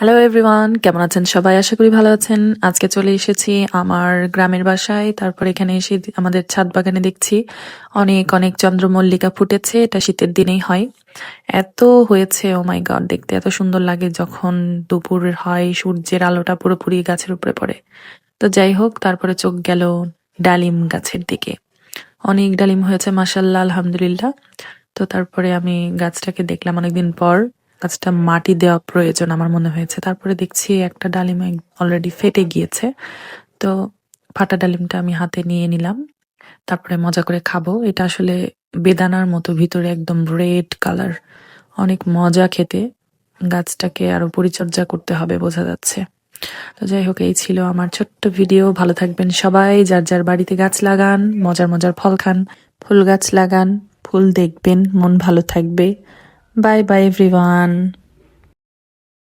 Hello everyone, কেমন আছেন সবাই? আশা করি ভালো আছেন। আজকে চলে এসেছি আমার গ্রামের বাসায়। তারপর এখানে এসে আমাদের ছাদ বাগানে দেখছি অনেক অনেক চন্দ্রমল্লিকা ফুটেছে। এটা শীতের দিনেই হয়। এত হয়েছে, ও মাই গড! দেখতে এত সুন্দর লাগে যখন দুপুর হয়, সূর্যের আলোটা পুরোপুরি গাছের উপরে পড়ে। তো যাই হোক, তারপরে চোখ গেল ডালিম গাছের দিকে। অনেক ডালিম হয়েছে মাশাআল্লাহ, আলহামদুলিল্লাহ। তো তারপরে আমি গাছটাকে দেখলাম অনেকদিন পর। গাছটা মাটি দেওয়া প্রয়োজন আমার মনে হয়েছে। তারপরে দেখছি একটা ডালিম অলরেডি ফেটে গিয়েছে। তো ফাটা ডালিমটা আমি হাতে নিয়ে নিলাম। তারপরে মজা করে খাবো। এটা আসলে বেদানার মতো, ভিতরে একদম রেড কালার। অনেক মজা খেতে। গাছটাকে আরো পরিচর্যা করতে হবে বোঝা যাচ্ছে। তো যাই হোক, এই ছিল আমার ছোট্ট ভিডিও। ভালো থাকবেন সবাই। যার যার বাড়িতে গাছ লাগান, মজার মজার ফল খান। ফুল গাছ লাগান, ফুল দেখবেন, মন ভালো থাকবে। Bye bye everyone.